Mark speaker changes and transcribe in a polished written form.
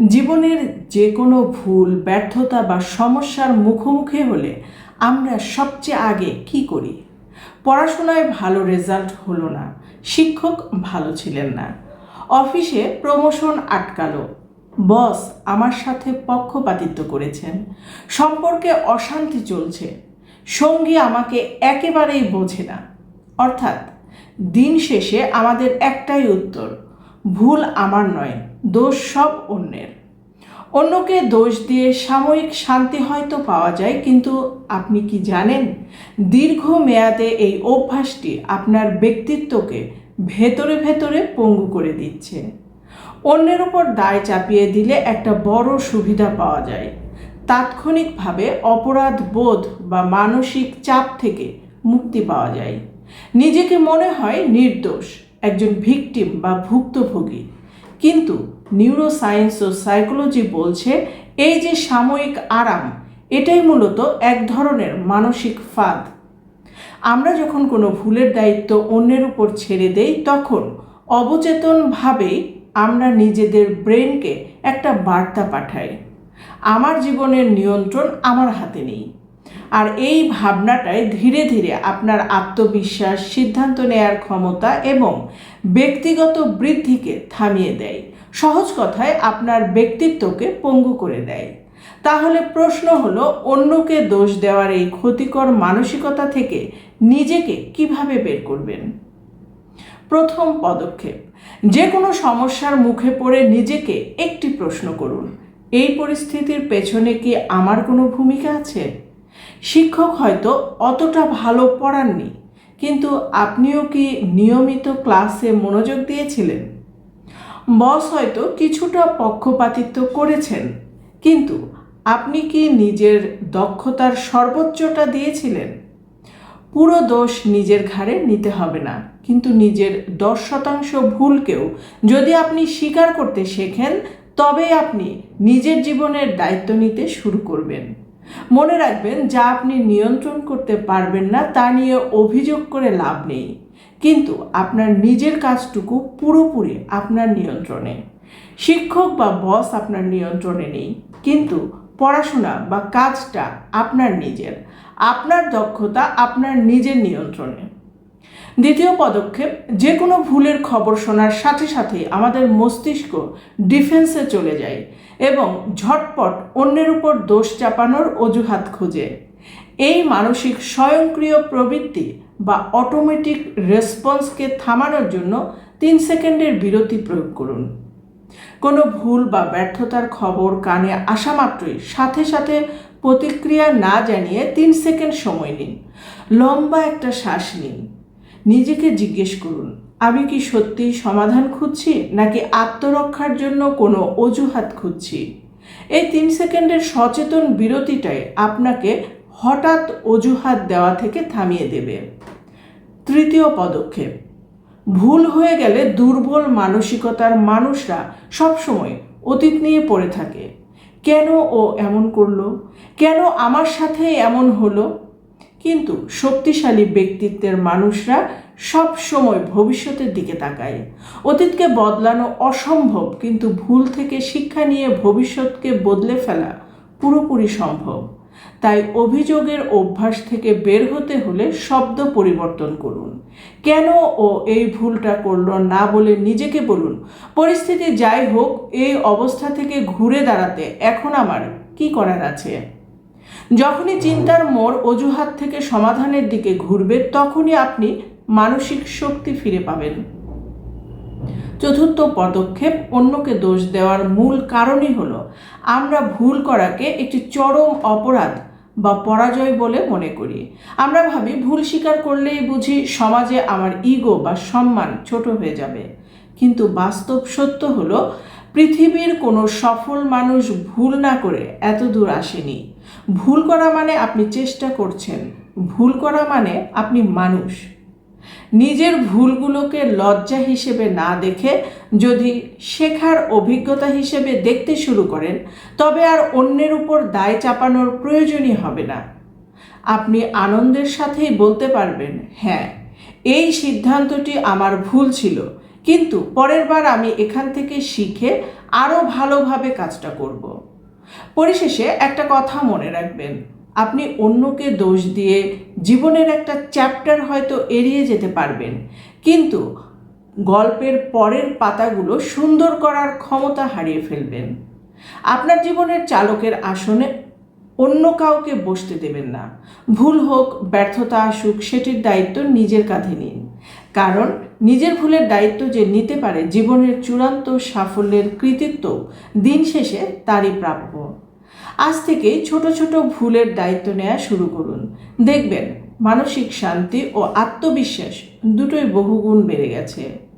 Speaker 1: জীবনের যে কোনো ভুল, ব্যর্থতা বা সমস্যার মুখোমুখি হলে আমরা সবচেয়ে আগে কি করি? পড়াশোনায় ভালো রেজাল্ট হলো না, শিক্ষক ভালো ছিলেন না, অফিসে প্রমোশন আটকালো, বস আমার সাথে পক্ষপাতিত্ব করেছেন, সম্পর্কে অশান্তি চলছে, সঙ্গী আমাকে একেবারেই বোঝে না। অর্থাৎ দিন শেষে আমাদের একটাই উত্তর, ভুল আমার নয়, দোষ সব অন্যের। অন্যকে দোষ দিয়ে সাময়িক শান্তি হয়তো পাওয়া যায়, কিন্তু আপনি কি জানেন দীর্ঘ মেয়াদে এই অভ্যাসটি আপনার ব্যক্তিত্বকে ভেতরে ভেতরে পঙ্গু করে দিচ্ছে। অন্যের উপর দায় চাপিয়ে দিলে একটা বড় সুবিধা পাওয়া যায়, তাৎক্ষণিকভাবে অপরাধ বোধ বা মানসিক চাপ থেকে মুক্তি পাওয়া যায়। নিজেকে মনে হয় নির্দোষ, একজন ভিকটিম বা ভুক্তভোগী। কিন্তু নিউরোসায়েন্স ও সাইকোলজি বলছে এই যে সাময়িক আরাম, এটাই মূলত এক ধরনের মানসিক ফাঁদ। আমরা যখন কোনো ভুলের দায়িত্ব অন্যের উপর ছেড়ে দেই, তখন অবচেতনভাবেই আমরা নিজেদের ব্রেনকে একটা বার্তা পাঠাই, আমার জীবনের নিয়ন্ত্রণ আমার হাতে নেই। আর এই ভাবনাটাই ধীরে ধীরে আপনার আত্মবিশ্বাস, সিদ্ধান্ত নেয়ার ক্ষমতা এবং ব্যক্তিগত বৃদ্ধিকে থামিয়ে দেয়। সহজ কথায় আপনার ব্যক্তিত্বকে পঙ্গু করে দেয়। তাহলে প্রশ্ন হলো, অন্যকে দোষ দেওয়ার এই ক্ষতিকর মানসিকতা থেকে নিজেকে কিভাবে বের করবেন? প্রথম পদক্ষেপ, যে কোনো সমস্যার মুখে পড়ে নিজেকে একটি প্রশ্ন করুন, এই পরিস্থিতির পেছনে কি আমার কোনো ভূমিকা আছে? শিক্ষক হয়তো অতটা ভালো পড়াননি, কিন্তু আপনিও কি নিয়মিত ক্লাসে মনোযোগ দিয়েছিলেন? বস হয়তো কিছুটা পক্ষপাতিত্ব করেছেন, কিন্তু আপনি কি নিজের দক্ষতার সর্বোচ্চটা দিয়েছিলেন? পুরো দোষ নিজের ঘাড়ে নিতে হবে না, কিন্তু নিজের 10% ভুলকেও যদি আপনি স্বীকার করতে শেখেন, তবে আপনি নিজের জীবনের দায়িত্ব নিতে শুরু করবেন। মনে রাখবেন, যা আপনি নিয়ন্ত্রণ করতে পারবেন না তা নিয়ে অভিযোগ করে লাভ নেই, কিন্তু আপনার নিজের কাজটুকু পুরোপুরি আপনার নিয়ন্ত্রণে। শিক্ষক বা বস আপনার নিয়ন্ত্রণে নেই, কিন্তু পড়াশোনা বা কাজটা আপনার নিজের। আপনার দক্ষতা আপনার নিজের নিয়ন্ত্রণে। দ্বিতীয় পদক্ষেপ, যে কোনো ভুলের খবর শোনার সাথে সাথে আমাদের মস্তিষ্ক ডিফেন্সে চলে যায় এবং ঝটপট অন্যের উপর দোষ চাপানোর অজুহাত খুঁজে। এই মানসিক স্বয়ংক্রিয় প্রবৃত্তি বা অটোমেটিক রেসপন্সকে থামানোর জন্য 3 সেকেন্ডের বিরতি প্রয়োগ করুন। কোনো ভুল বা ব্যর্থতার খবর কানে আসা মাত্রই সাথে সাথে প্রতিক্রিয়া না জানিয়ে 3 সেকেন্ড সময় নিন। লম্বা একটা শ্বাস নিন। নিজেকে জিজ্ঞেস করুন, আমি কি সত্যিই সমাধান খুঁজছি, নাকি আত্মরক্ষার জন্য কোনো অজুহাত খুঁজছি? এই 3 সেকেন্ডের সচেতন বিরতিটাই আপনাকে হঠাৎ অজুহাত দেওয়া থেকে থামিয়ে দেবে। তৃতীয় পদক্ষেপ, ভুল হয়ে গেলে দুর্বল মানসিকতার মানুষরা সবসময় অতীত নিয়ে পড়ে থাকে। কেন ও এমন করলো? কেন আমার সাথে এমন হলো? কিন্তু শক্তিশালী ব্যক্তিত্বের মানুষরা সব সময় ভবিষ্যতের দিকে তাকায়। অতীতকে বদলানো অসম্ভব, কিন্তু ভুল থেকে শিক্ষা নিয়ে ভবিষ্যৎকে বদলে ফেলা পুরোপুরি সম্ভব। তাই অভিযোগের অভ্যাস থেকে বের হতে হলে শব্দ পরিবর্তন করুন। কেন ও এই ভুলটা করলো না বলে নিজেকে বলুন, পরিস্থিতি যাই হোক, এই অবস্থা থেকে ঘুরে দাঁড়াতে এখন আমার কি করার আছে? যখনই চিন্তার মোড় অজুহাত থেকে সমাধানের দিকে ঘুরবে, তখনই আপনি মানসিক শক্তি ফিরে পাবেন। চতুর্থ পদক্ষেপ, অন্যকে দোষ দেওয়ার মূল কারণই হলো আমরা ভুল করাকে একটি চরম অপরাধ বা পরাজয় বলে মনে করি। আমরা ভাবি ভুল স্বীকার করলেই বুঝি সমাজে আমার ইগো বা সম্মান ছোট হয়ে যাবে। কিন্তু বাস্তব সত্য হলো, পৃথিবীর কোনো সফল মানুষ ভুল না করে এত দূর আসেনি। ভুল করা মানে আপনি চেষ্টা করছেন, ভুল করা মানে আপনি মানুষ। নিজের ভুলগুলোকে লজ্জা হিসেবে না দেখে যদি শেখার অভিজ্ঞতা হিসেবে দেখতে শুরু করেন, তবে আর অন্যের উপর দায় চাপানোর প্রয়োজনই হবে না। আপনি আনন্দের সাথেই বলতে পারবেন, হ্যাঁ, এই সিদ্ধান্তটি আমার ভুল ছিল, কিন্তু পরের বার আমি এখান থেকে শিখে আরও ভালোভাবে কাজটা করব। পরিশেষে একটা কথা মনে রাখবেন, আপনি অন্যকে দোষ দিয়ে জীবনের একটা চ্যাপ্টার হয়তো এড়িয়ে যেতে পারবেন, কিন্তু গল্পের পরের পাতাগুলো সুন্দর করার ক্ষমতা হারিয়ে ফেলবেন। আপনার জীবনের চালকের আসনে অন্য কাউকে বসতে দেবেন না। ভুল হোক, ব্যর্থতা আসুক, সেটির দায়িত্ব নিজের কাঁধে নিন। কারণ নিজের ভুলের দায়িত্ব যে নিতে পারে, জীবনের চূড়ান্ত সাফল্যের কৃতিত্ব দিন শেষে তারই প্রাপ্য। আজ থেকেই ছোট ছোট ভুলের দায়িত্ব নেওয়া শুরু করুন। দেখবেন মানসিক শান্তি ও আত্মবিশ্বাস দুটোই বহুগুণ বেড়ে গেছে।